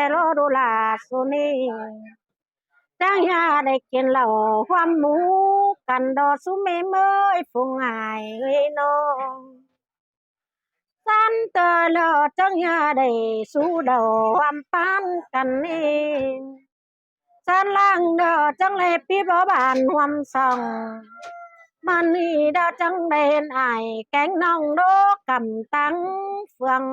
แต่รอดูลาสุนีจังยาได้กินเหล้าความหมูกันดอสุเมเมยฟุงอายเอ้ยน้องสันเตอเลอจังยาได้สู้ดอความปานกันนี่สันล่างเดอจังเลยปีบ่บานหวมส่องมันนี่เดอจังได้เห็นอายแกงน้องโดกำตังเฟือง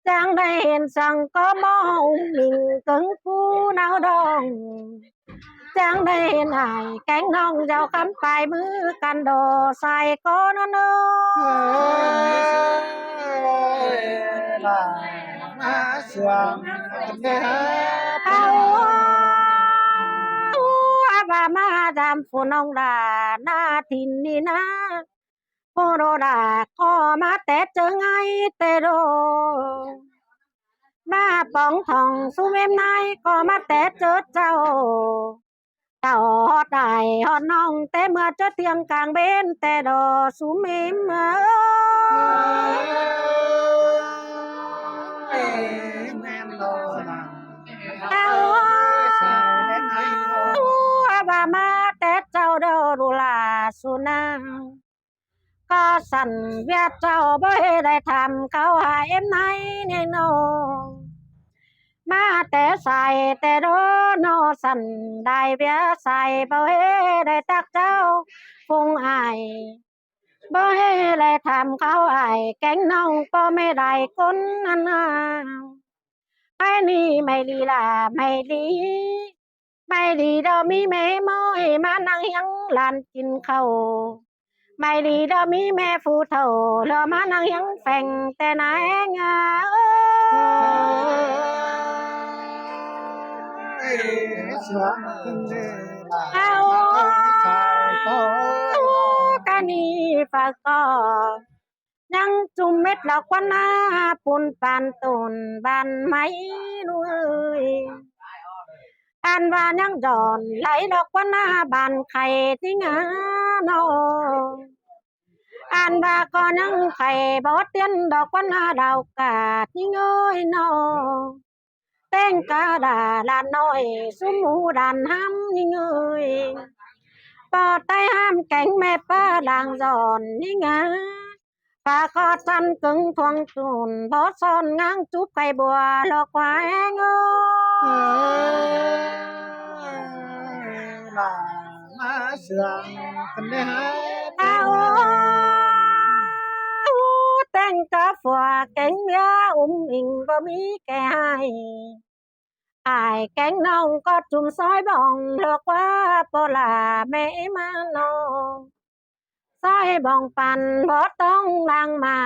จังได้เห็นสั่งก็มองมิงกึ่งผู้นาวดองจังได้เห็นอายแกงน้องเจ้าคำปลายมือกันโดใส่ก็นเนอlà má sườn ngheเอาว่ามาดามฝนองดาหน้าทินนี่นะโคโรดาก็มาแต่เจอไงแต่โดมาปองทองสุเมมนายก็มาแต่เจอเจ้าเจ้าฮอดได้ฮอดน้องแต่เมื่อเจอเตียงกลางเบนแต่ดอสุเมมem lo là เอาว่ามาแต่เจ้าเดอรุลาสุนาก็สั่นเวียเจ้าบ่ได้ทำเขาหาเอ็มไหนเนี่ยโนมาแต่ใส่แต่โดนอสั่นได้เวียใส่บ่ได้ตักเจ้าฟุงอายบ่ได้ทำเขาอายแกงน้องก็ไม่ได้คนนั้นไอ้นี่ไม่ดีล่ะไม่ดีไม่ดีเดอมีแม่ม้อยมานั่งยังลานกินข้าวไม่ดีเดอมีแม่ผู้เฒ่าเดอมานั่งยังแฝงแต่ไหนงาsườn nghe เอา xài có กะนี่ฝากก็ยังจุ่มเม็ดดอกวันนาปุ่นปานตุนบานไม้นุ้ยอันว่ายังจอนไหลดอกวันนาบานไข่ที่งาโนอันว่าก็ยังไข่บอเตียนดอกวันนาดาวกาที่เงยโนเต้งกาดาลานน้อยสุมหูดานห้ำนี่เงยปอดใต้ห้ามแก่งแม่ป้าลางจอนนี่งาปาคอจันกึ่งทวงตุนบอซอนง้างจุบไก่บัวหลอกควายเงอ là má sườn nghe เอาแต่งกาฝัวแกงเมียอิงบ่มีแก่ให้อายแกงน้องก็จุ่มซอยบ่องเลือกว่าปลาแม่มาโนซอยบ่องปันบ่ต้องล้างมา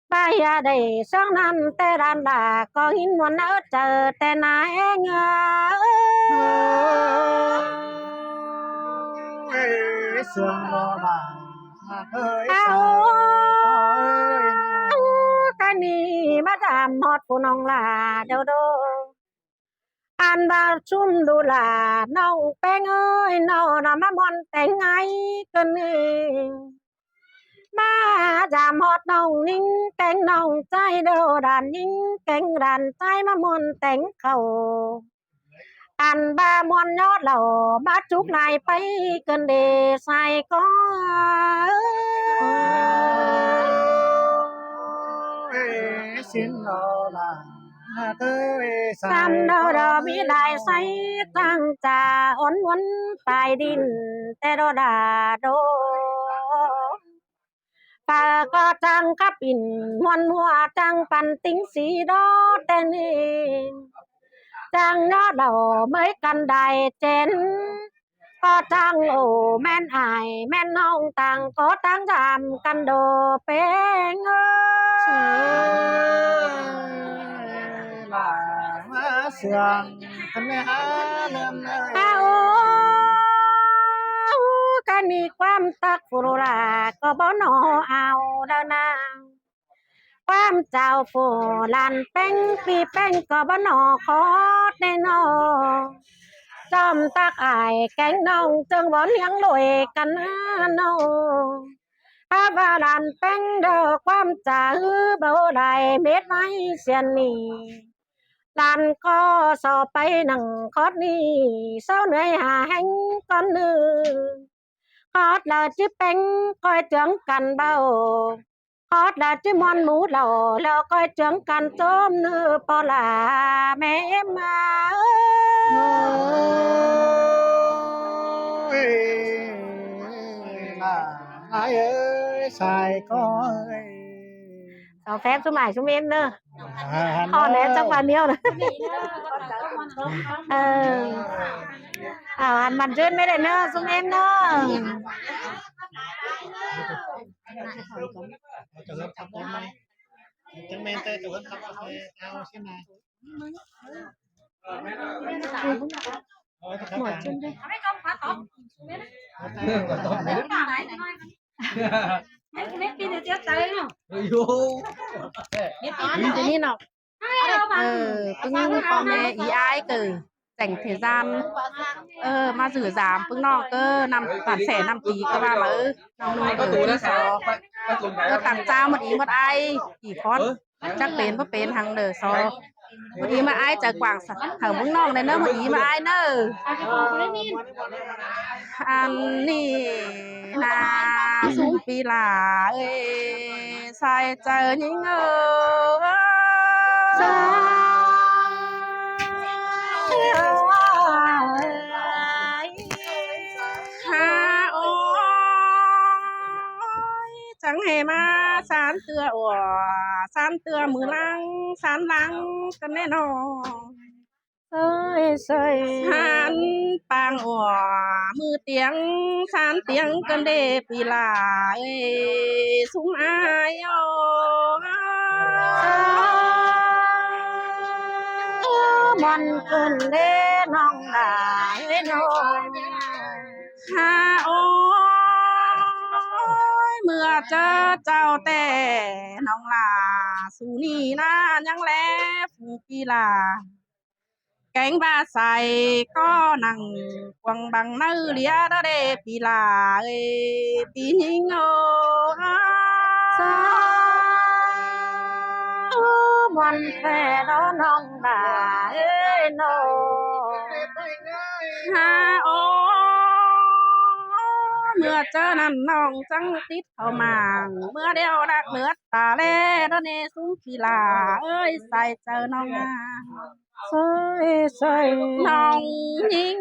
ไปยาได้สองนั้นแต่ด้านดาก็หินวันเอเจอแต่นายเงา sườn lo là ơi เอา ơi กะนี่มาดามฮอดผู้น้องลาเดี๋ยวโดอันบาชุ่มดูลาน้องแป้งเอ้ยน้องน่ะมามอนแต่งไงกันนี่มาดามฮอดน้องนิ่งแต่งน้องใจเด้อดานนิ่งแต่งดานใจมามอนแต่งเขาอันบามอนยอดเหล่ามาจุกนายไปกันเดใส่ก็ xin lo là ơi ตามดอดอมีลายใสตั้งจ่าอ้อนวนปลายดินแต่ดอดาโดปาก็จังขับอินมวนหัวจังปันติ้งสีดอแต่นี่จังยอดดอเมื่อกันได้เจนก็จังโอแม่นอายแม่นน้องต่างก็ตั้งทำกันโดเป็นlà má sườn nghe lên เอากันนี่ความตักฟุราก็บ่นอเอาดานาความเจ้าฟูลันแป้งปีแป้งก็บ่นอขอได้นอจอมตักอายแกงน้องจึงบ่เลี้ยงลอยกันนะน้อง ถ้าว่าดันเป็นเด้อความจ่าเบาได้เม็ดไม้เสียนนี่ดันก็สอบไปหนังคอดนี่เศร้าเหนื่อยหาแห้งก้อนนึงคอดlà chứ bánh coi trưởng cần bao cót là chứ món mú lẩu lẩu coi trưởng cần tôm nữa bỏ là mẹ em mà ơi là ai ơi xài có ơi sao phép số mày số em nữa họ nè trong bàn nhiêu này ăn mặt trên mấy này nữa số em nữa chẳng men tê tụi anh tập ao xem này mở chân đây Thế nên nó pưng con mẹ ý ai cử dành thời gian mà rửa giảm pưng nó cơ nằm bản sẻ nằm tí cơ ba mà nằm nuôi cử đi sò tặng trao một ý một ai chỉ con chắc bền bất bền hàng đời sò một ý mà ai chờ quảng thở pưng nó này nữa một ý mà ai nữa anh nì là xuống pi là ơi sai chờ những ha ôi chẳng hề mà san tưa mưa lăng san lăng cái này nó ơi ơi san pang mưa tiếng san tiếng cơn đê pi là ơi súng ai mòn cơn đê nong đại nong ha ôi mưa chớ trao tè nong là su ni na nhang lẽ phù kỳ là cánh ba xài có nằng quăng bằng nư lia đó đê pi là ơi pi nhinh mòn phè đó nong đại nong ha ôi mưa chớ nằm nong trắng tít thầu màng mưa đeo đặc nước tà lê đó nê xuống kỳ là ơi xài chờ nong ơi ơi nong nhinh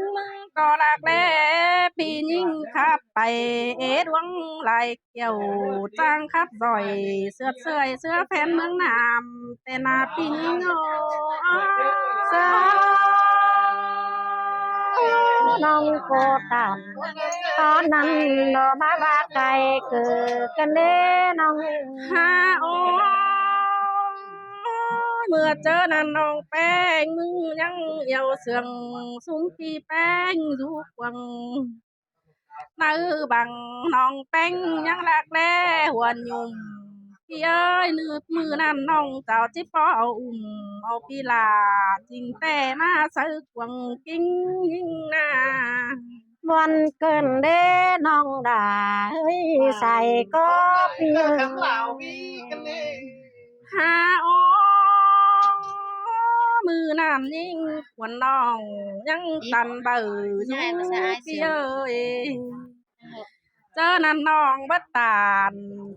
có đặc lê pi nhinh khắp bày ế đuông lại kiểu trang khắp rồi sướt sưởi sữa phen mương nam tên là pi nhinh nong cô tàn có nằm nó má ba cây cứ cần đê nong ha ôi mưa chớ nàn nong beng mưng nhăng yêu sương xuống khi beng du quăng nữ bằng nong beng nhăng lạc lê huần nhung khi ơi nước mưa nàn nong chào chip bao ao pi là trình tè na sơ quăng kinh na mòn cơn đê nong đã ơi xài có khám piêng lào đi cái này ha ô mưa nam ninh quần nong nhăng tàn bờ du kia ơi chớ năn nong bất tàn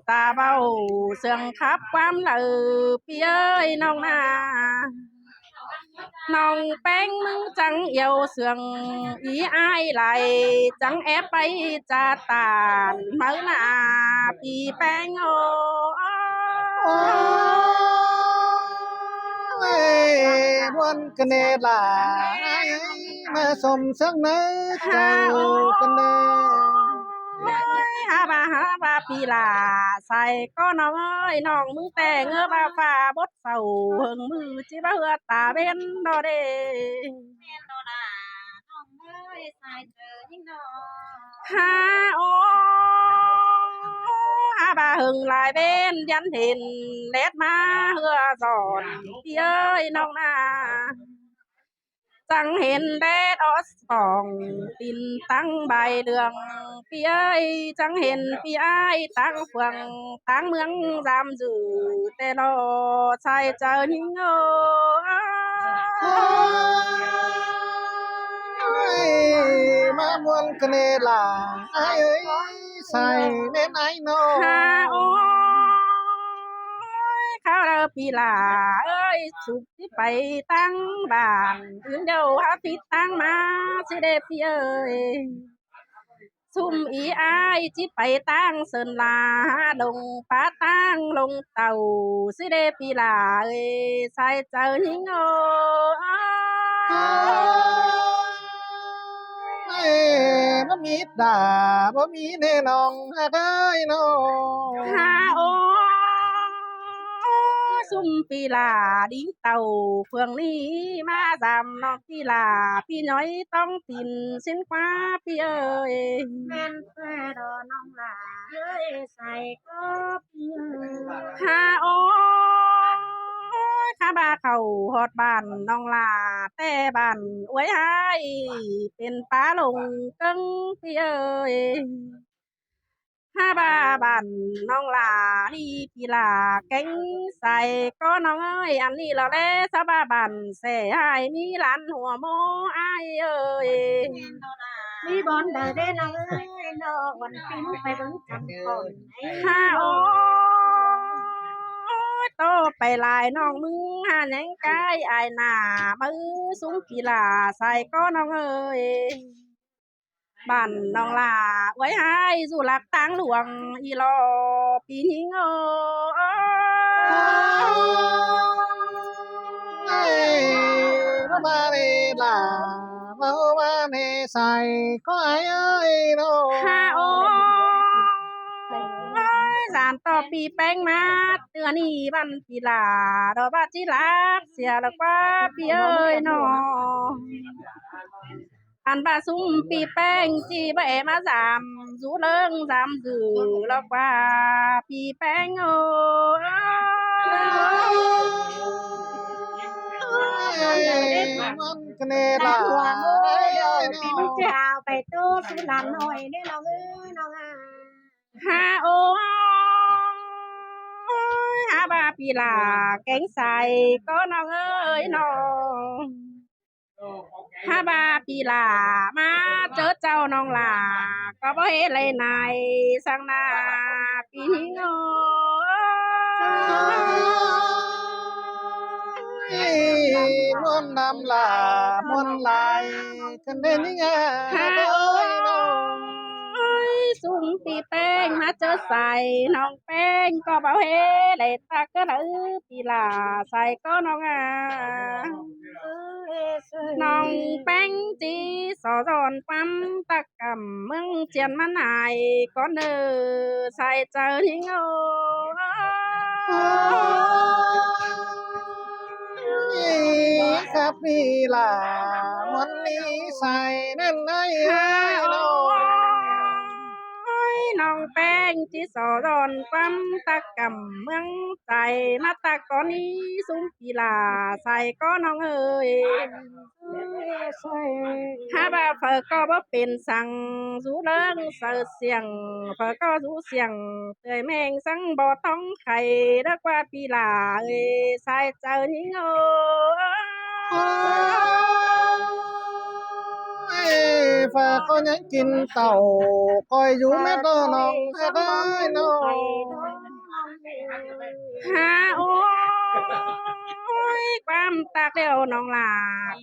ta bao sương khắp quám lờ phía ơi nong na nong bánh mưng chẳng yêu sương ý ai lại chẳng ép bay cha tàn mới là vì bánh ơi buồn cái này là ai mà xôm sắc nấy chào cái này ha ba pi là sai cóน้องเอ้ยน้องมึงแต่งเบ้าฟ้าบดเศร้าหึงมือจิบ่เหือตาเบ้นดอเด้ha ô ha ba hừng lại bên dân thìn lét má hưa giòn pi ơiน้องna จังเห็นแดดออสปองตินตั้งใบเรืองพี่เอ้ยจังเห็นพี่อ้ายตั้งเฟืองตั้งเมืองจำจือแต่รอชายเจอหิงมามวนกันเนล่ะไอ้เอ้ยใส่เน้นไอ้โน ฮาโอ้ยข้าวเรือปีลาเอ้ยสุกที่ไปตั้งบ้านอื่นเดียวหาทิศตั้งมาสิเดพี่เอ้ยซุ่มอีอายจิไปตั้งเสินลาลงป้าตั้งลงเต่าสิเดปีลาเอ้ยใส่เจอหิงบ่มีดาบ่มีแน่นองหาได้น้อฮาโอซุ่มปีลาดิ้งเต่าเฟืองนี้มาจำน้องปีลาพี่น้อยต้องตินสินกว่าพี่เอ้ย แม่นแฟ้ดอน้องหลาเอ้ยใส่ก็เพียง ฮาโอข้าบาเข้าฮอดบ้านน้องลาแต่บ้านอวยหายเป็นป้าลงกึ่งพี่เอ้ยข้าบาบ้านน้องลานี่พี่ลาแก่งใส่ก็น้องเอ้ยอันนี้เราแลสบาบ้านแส่หายมีหลานหัวโมอ้ายเอ้ย มีบอนเด้อเด้น้องเอ้ยน้องวันปิ้งไปเบิ่งจำก่อนไอ้ ฮาโอโตไปลายน้องมึงหาหยังกายอายหน้ามือสูงกีฬาใส่ก็น้องเอ้ยบ้านน้องลาไว้ให้สู่หลักทางหลวงอีหลอปีหิงมาเนล่ะมาเนใส่ก็ไอ้เอ้ยน้อ ฮาโอสารต่อปีแป้งมาเตือนี่บันปีลาดอกบาจิลักเสียแล้วว่าปีเอ้ยน้อ อันบาซุ่มปีแป้งจีบเอมาสามสูเลิงสามสื่อแล้วว่าปีแป้งมันกันเนล่ะ หัวโม ไอ้ เด้ เอ้ อย น้ ปิ้ง อ จะเอาไปตู้สุนันหน่อยเด้น้องเอ้ยน้องอ่ะ ฮาโอฮาบาปีลาแกงใส่ก็น้องเอ้ยน้องฮาบาปีลามาเจอเจ้าน้องลาก็บ่เฮ็ดไรนายสังนาปีหิงมวนน้ำลามวนลายกันเด่นนี่ไง ฮา เอ้ยน้อ โอ้ยสุ่มปีแป้งมาเจอใส่น้องแป้งก็เบาเฮเลยตาก็เลยปีลาใส่ก็น้องน้องแป้งจีสอจอนปั๊มตะกำเมืองเจียนมันหายก็เนอใส่เจอหิงครับพี่ล่ะมันนี้ใส่นั่นไอ้เอ้ยน้อ น้องแป้งจีสอจอนปั๊มตะกำเมืองใจมาตะกอนนี้ซุ้มปีลาใส่ก็น้องเอ้ย ถ้าบ่าเฟอก็บ่เป็นสั่งสู้เรื่องเสือเสียงเฟอก็สู้เสียงเตยแมงสังบ่ต้องไข่รักว่าปีลาเอ้ยสายเจอหิงฝากก็ยังกินเต่าคอยอยู่แม่ก็น้องให้ได้น้อง หาโอ้ยความตากเดียวน้องลา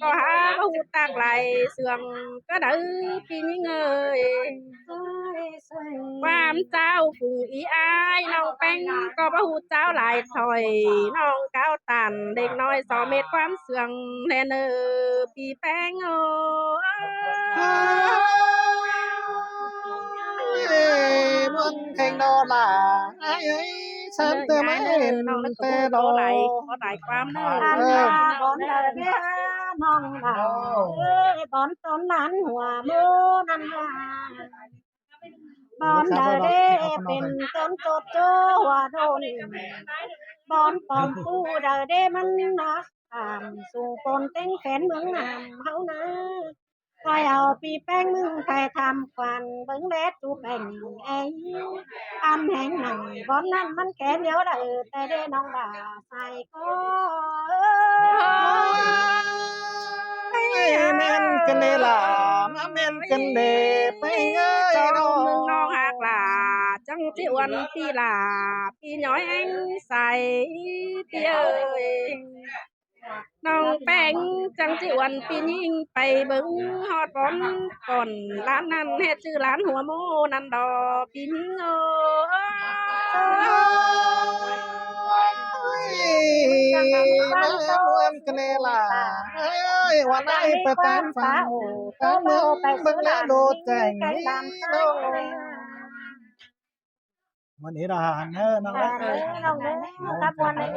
ก็หาหูตากไหลเสื่อมก็ดื้อพี่ยิงเอ้ยความเจ้าฝูงอีอายน้องแป้งก็บ่หูเจ้าหลายถอยน้องก้าวตันเด็กน้อยสอเม็ดความเสื่องแน่เนอพี่แป้งมันแข่งดอล่ะไอ้เอ้ยฉันเตือนไม่เห็น น้องนัก แต่ โต ดอ ไหลก็ไหลความเนอ อันลาบอนเด้อเด้อน้องลาเอ้ยบอนต้นนั้นหัวโมนั่นว่าบอนเด้อเด้เป็นต้นโจโจหัวโดนบอนปอมปูเด้อเด้มันนัก สู่ปนเต็งแขนเมืองนามเฮานะใครเอาปีแป้งมึงใครทำควันเบิ่งเล็ดจูแป้งเอ้ยอำแหงหนังบอนนั้นมันแขนเดียวแต่ได้น้องด่าใส่ก็แม่นกันเนล่ะมาแม่นกันเนไปเงย cho น้อ mừng ง non hạt là chẳng chịu ăn pi là pi nhói anh xài pi ơi non bèn chẳng chịu ăn pi nhìn bay bưng hot bón còn lán ăn hết chữ lánหัวโมนันดอpi nhìnมาม่วนกันเนล่ะเอ้ยวันไหนไปตามฟังตามเมืองเบิ่งแล้วโดดแจ้งนี่น้องวันนี้เราหาเนอน้อง น้องเด้อครับวันนี้